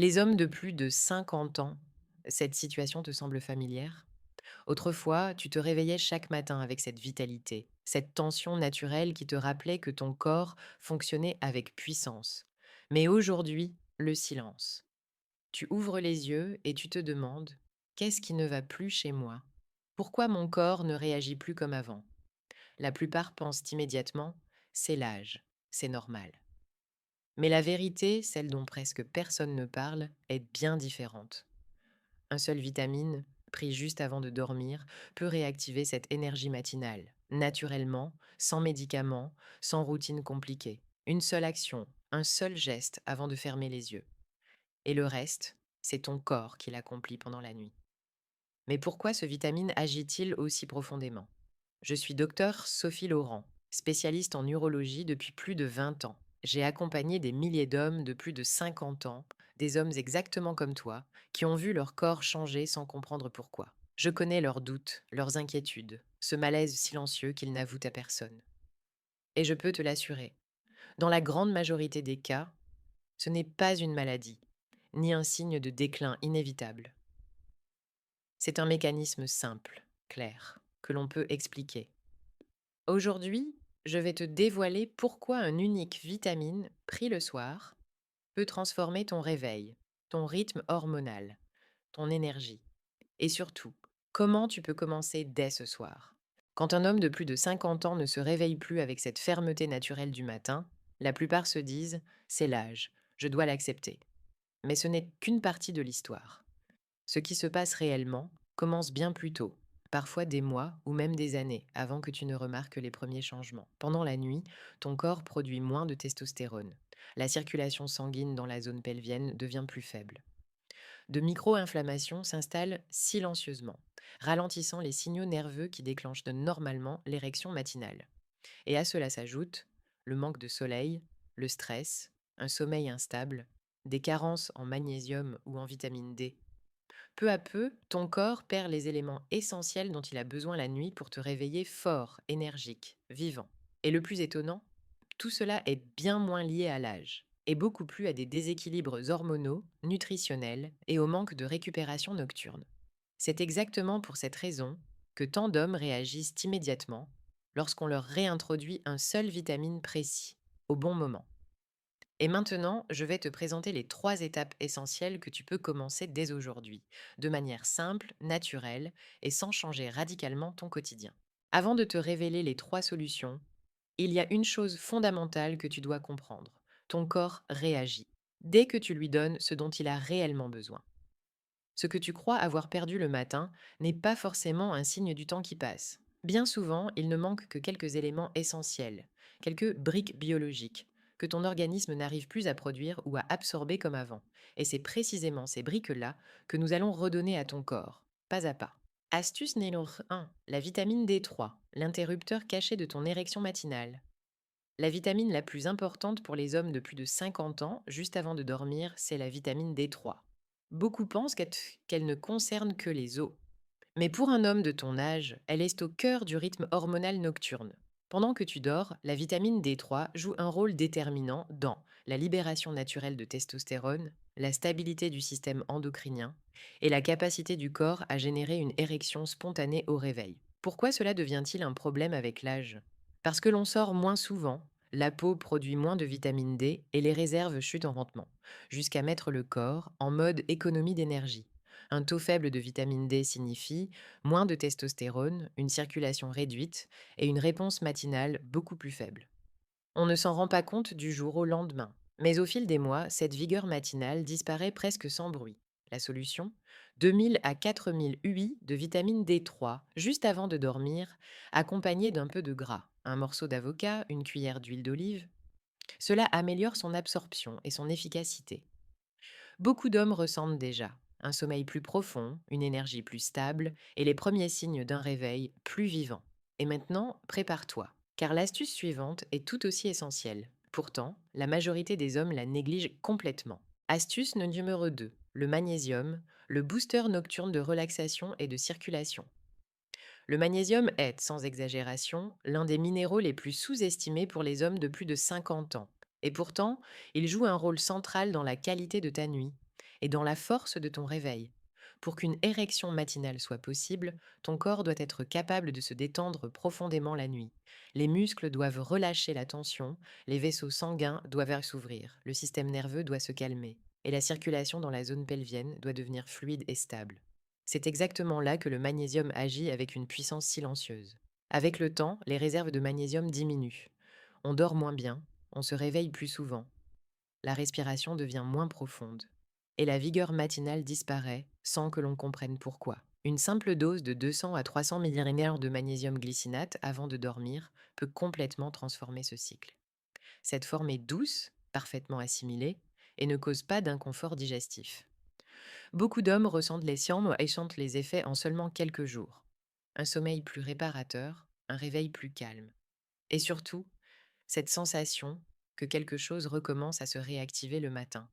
Les hommes de plus de 50 ans, cette situation te semble familière? Autrefois, tu te réveillais chaque matin avec cette vitalité, cette tension naturelle qui te rappelait que ton corps fonctionnait avec puissance. Mais aujourd'hui, le silence. Tu ouvres les yeux et tu te demandes: qu'est-ce qui ne va plus chez moi? Pourquoi mon corps ne réagit plus comme avant? La plupart pensent immédiatement: c'est l'âge, c'est normal. Mais la vérité, celle dont presque personne ne parle, est bien différente. Un seul vitamine, pris juste avant de dormir, peut réactiver cette énergie matinale, naturellement, sans médicaments, sans routine compliquée. Une seule action, un seul geste avant de fermer les yeux. Et le reste, c'est ton corps qui l'accomplit pendant la nuit. Mais pourquoi ce vitamine agit-il aussi profondément? Je suis docteur Sophie Laurent, spécialiste en urologie depuis plus de 20 ans. J'ai accompagné des milliers d'hommes de plus de 50 ans, des hommes exactement comme toi, qui ont vu leur corps changer sans comprendre pourquoi. Je connais leurs doutes, leurs inquiétudes, ce malaise silencieux qu'ils n'avouent à personne. Et je peux te l'assurer, dans la grande majorité des cas, ce n'est pas une maladie, ni un signe de déclin inévitable. C'est un mécanisme simple, clair, que l'on peut expliquer. Aujourd'hui, je vais te dévoiler pourquoi un unique vitamine pris le soir peut transformer ton réveil, ton rythme hormonal, ton énergie. Et surtout, comment tu peux commencer dès ce soir. Quand un homme de plus de 50 ans ne se réveille plus avec cette fermeté naturelle du matin, la plupart se disent: c'est l'âge, je dois l'accepter. Mais ce n'est qu'une partie de l'histoire. Ce qui se passe réellement commence bien plus tôt, parfois des mois ou même des années avant que tu ne remarques les premiers changements. Pendant la nuit, ton corps produit moins de testostérone. La circulation sanguine dans la zone pelvienne devient plus faible. De micro-inflammations s'installent silencieusement, ralentissant les signaux nerveux qui déclenchent normalement l'érection matinale. Et à cela s'ajoute le manque de soleil, le stress, un sommeil instable, des carences en magnésium ou en vitamine D. Peu à peu, ton corps perd les éléments essentiels dont il a besoin la nuit pour te réveiller fort, énergique, vivant. Et le plus étonnant, tout cela est bien moins lié à l'âge, et beaucoup plus à des déséquilibres hormonaux, nutritionnels et au manque de récupération nocturne. C'est exactement pour cette raison que tant d'hommes réagissent immédiatement lorsqu'on leur réintroduit un seul vitamine précis, au bon moment. Et maintenant, je vais te présenter les 3 étapes essentielles que tu peux commencer dès aujourd'hui, de manière simple, naturelle et sans changer radicalement ton quotidien. Avant de te révéler les 3 solutions, il y a une chose fondamentale que tu dois comprendre. Ton corps réagit dès que tu lui donnes ce dont il a réellement besoin. Ce que tu crois avoir perdu le matin n'est pas forcément un signe du temps qui passe. Bien souvent, il ne manque que quelques éléments essentiels, quelques briques biologiques, que ton organisme n'arrive plus à produire ou à absorber comme avant. Et c'est précisément ces briques-là que nous allons redonner à ton corps, pas à pas. Astuce numéro 1, la vitamine D3, l'interrupteur caché de ton érection matinale. La vitamine la plus importante pour les hommes de plus de 50 ans, juste avant de dormir, c'est la vitamine D3. Beaucoup pensent qu'elle ne concerne que les os. Mais pour un homme de ton âge, elle est au cœur du rythme hormonal nocturne. Pendant que tu dors, la vitamine D3 joue un rôle déterminant dans la libération naturelle de testostérone, la stabilité du système endocrinien et la capacité du corps à générer une érection spontanée au réveil. Pourquoi cela devient-il un problème avec l'âge? Parce que l'on sort moins souvent, la peau produit moins de vitamine D et les réserves chutent en rendement, jusqu'à mettre le corps en mode économie d'énergie. Un taux faible de vitamine D signifie moins de testostérone, une circulation réduite et une réponse matinale beaucoup plus faible. On ne s'en rend pas compte du jour au lendemain, mais au fil des mois, cette vigueur matinale disparaît presque sans bruit. La solution? 2000 à 4000 UI de vitamine D3 juste avant de dormir, accompagné d'un peu de gras, un morceau d'avocat, une cuillère d'huile d'olive. Cela améliore son absorption et son efficacité. Beaucoup d'hommes ressentent déjà un sommeil plus profond, une énergie plus stable et les premiers signes d'un réveil plus vivant. Et maintenant, prépare-toi, car l'astuce suivante est tout aussi essentielle. Pourtant, la majorité des hommes la négligent complètement. Astuce numéro 2, le magnésium, le booster nocturne de relaxation et de circulation. Le magnésium est, sans exagération, l'un des minéraux les plus sous-estimés pour les hommes de plus de 50 ans. Et pourtant, il joue un rôle central dans la qualité de ta nuit et dans la force de ton réveil. Pour qu'une érection matinale soit possible, ton corps doit être capable de se détendre profondément la nuit. Les muscles doivent relâcher la tension, les vaisseaux sanguins doivent s'ouvrir, le système nerveux doit se calmer, et la circulation dans la zone pelvienne doit devenir fluide et stable. C'est exactement là que le magnésium agit avec une puissance silencieuse. Avec le temps, les réserves de magnésium diminuent. On dort moins bien, on se réveille plus souvent, la respiration devient moins profonde et la vigueur matinale disparaît sans que l'on comprenne pourquoi. Une simple dose de 200 à 300 millimètres de magnésium glycinate avant de dormir peut complètement transformer ce cycle. Cette forme est douce, parfaitement assimilée et ne cause pas d'inconfort digestif. Beaucoup d'hommes ressentent et sentent les effets en seulement quelques jours. Un sommeil plus réparateur, un réveil plus calme. Et surtout, cette sensation que quelque chose recommence à se réactiver le matin.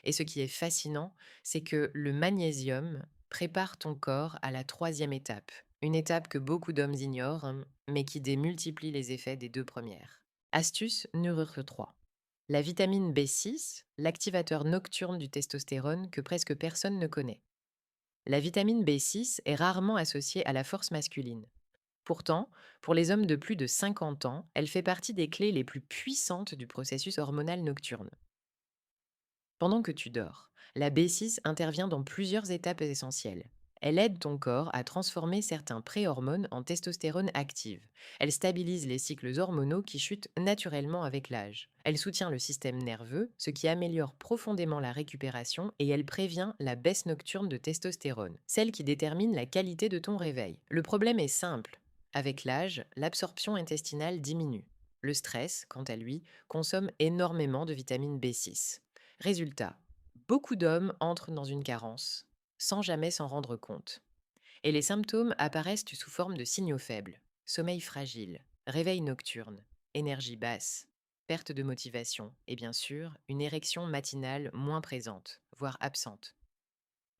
Et ce qui est fascinant, c'est que le magnésium prépare ton corps à la troisième étape. Une étape que beaucoup d'hommes ignorent, mais qui démultiplie les effets des deux premières. Astuce numéro 3. La vitamine B6, l'activateur nocturne du testostérone que presque personne ne connaît. La vitamine B6 est rarement associée à la force masculine. Pourtant, pour les hommes de plus de 50 ans, elle fait partie des clés les plus puissantes du processus hormonal nocturne. Pendant que tu dors, la B6 intervient dans plusieurs étapes essentielles. Elle aide ton corps à transformer certains préhormones en testostérone active. Elle stabilise les cycles hormonaux qui chutent naturellement avec l'âge. Elle soutient le système nerveux, ce qui améliore profondément la récupération, et elle prévient la baisse nocturne de testostérone, celle qui détermine la qualité de ton réveil. Le problème est simple. Avec l'âge, l'absorption intestinale diminue. Le stress, quant à lui, consomme énormément de vitamine B6. Résultat, beaucoup d'hommes entrent dans une carence, sans jamais s'en rendre compte. Et les symptômes apparaissent sous forme de signaux faibles. Sommeil fragile, réveil nocturne, énergie basse, perte de motivation et bien sûr, une érection matinale moins présente, voire absente.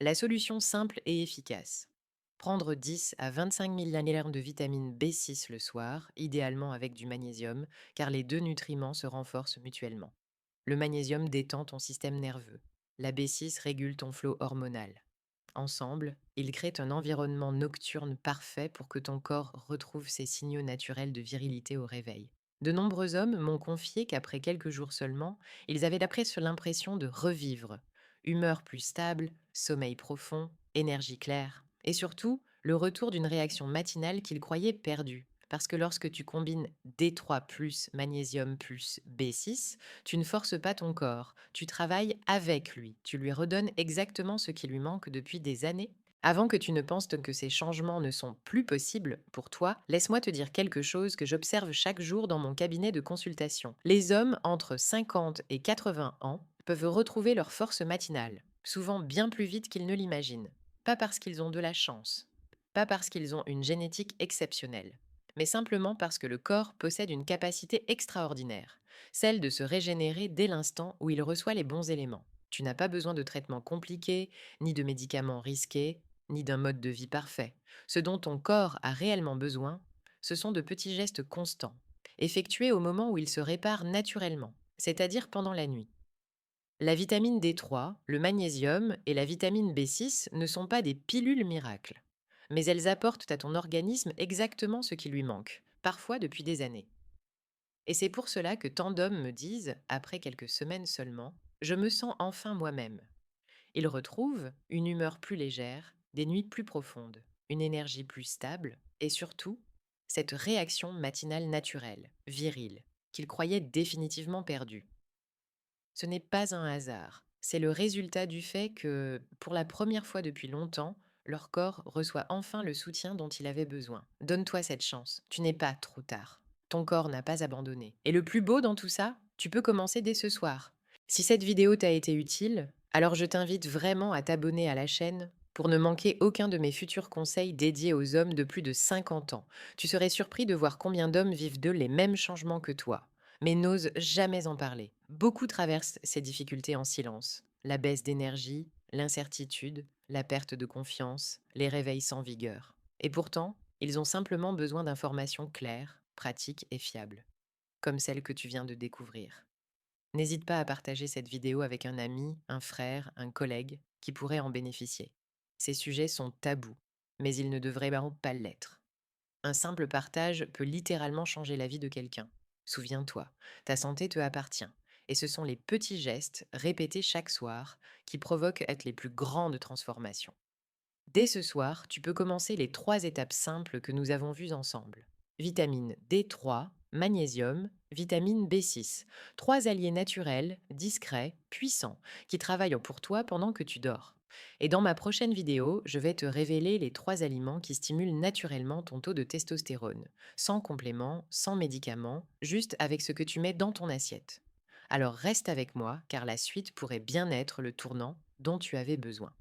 La solution simple et efficace. Prendre 10 à 25 milliliters de vitamine B6 le soir, idéalement avec du magnésium, car les deux nutriments se renforcent mutuellement. Le magnésium détend ton système nerveux. La B6 régule ton flot hormonal. Ensemble, ils créent un environnement nocturne parfait pour que ton corps retrouve ses signaux naturels de virilité au réveil. De nombreux hommes m'ont confié qu'après quelques jours seulement, ils avaient d'après l'impression de revivre. Humeur plus stable, sommeil profond, énergie claire. Et surtout, le retour d'une réaction matinale qu'ils croyaient perdue. Parce que lorsque tu combines D3 plus magnésium plus B6, tu ne forces pas ton corps, tu travailles avec lui, tu lui redonnes exactement ce qui lui manque depuis des années. Avant que tu ne penses que ces changements ne sont plus possibles pour toi, laisse-moi te dire quelque chose que j'observe chaque jour dans mon cabinet de consultation. Les hommes entre 50 et 80 ans peuvent retrouver leur force matinale, souvent bien plus vite qu'ils ne l'imaginent. Pas parce qu'ils ont de la chance, pas parce qu'ils ont une génétique exceptionnelle, mais simplement parce que le corps possède une capacité extraordinaire, celle de se régénérer dès l'instant où il reçoit les bons éléments. Tu n'as pas besoin de traitements compliqués, ni de médicaments risqués, ni d'un mode de vie parfait. Ce dont ton corps a réellement besoin, ce sont de petits gestes constants, effectués au moment où il se répare naturellement, c'est-à-dire pendant la nuit. La vitamine D3, le magnésium et la vitamine B6 ne sont pas des pilules miracles, mais elles apportent à ton organisme exactement ce qui lui manque, parfois depuis des années. Et c'est pour cela que tant d'hommes me disent, après quelques semaines seulement, je me sens enfin moi-même. Ils retrouvent une humeur plus légère, des nuits plus profondes, une énergie plus stable et surtout, cette réaction matinale naturelle, virile, qu'ils croyaient définitivement perdue. Ce n'est pas un hasard, c'est le résultat du fait que, pour la première fois depuis longtemps, leur corps reçoit enfin le soutien dont il avait besoin. Donne-toi cette chance, tu n'es pas trop tard. Ton corps n'a pas abandonné. Et le plus beau dans tout ça, tu peux commencer dès ce soir. Si cette vidéo t'a été utile, alors je t'invite vraiment à t'abonner à la chaîne pour ne manquer aucun de mes futurs conseils dédiés aux hommes de plus de 50 ans. Tu serais surpris de voir combien d'hommes vivent d'eux les mêmes changements que toi, mais n'osent jamais en parler. Beaucoup traversent ces difficultés en silence. La baisse d'énergie, l'incertitude, la perte de confiance, les réveils sans vigueur. Et pourtant, ils ont simplement besoin d'informations claires, pratiques et fiables, comme celles que tu viens de découvrir. N'hésite pas à partager cette vidéo avec un ami, un frère, un collègue qui pourrait en bénéficier. Ces sujets sont tabous, mais ils ne devraient vraiment pas l'être. Un simple partage peut littéralement changer la vie de quelqu'un. Souviens-toi, ta santé te appartient. Et ce sont les petits gestes, répétés chaque soir, qui provoquent être les plus grandes transformations. Dès ce soir, tu peux commencer les 3 étapes simples que nous avons vues ensemble. Vitamine D3, magnésium, vitamine B6. 3 alliés naturels, discrets, puissants, qui travaillent pour toi pendant que tu dors. Et dans ma prochaine vidéo, je vais te révéler les 3 aliments qui stimulent naturellement ton taux de testostérone, sans complément, sans médicaments, juste avec ce que tu mets dans ton assiette. Alors reste avec moi, car la suite pourrait bien être le tournant dont tu avais besoin.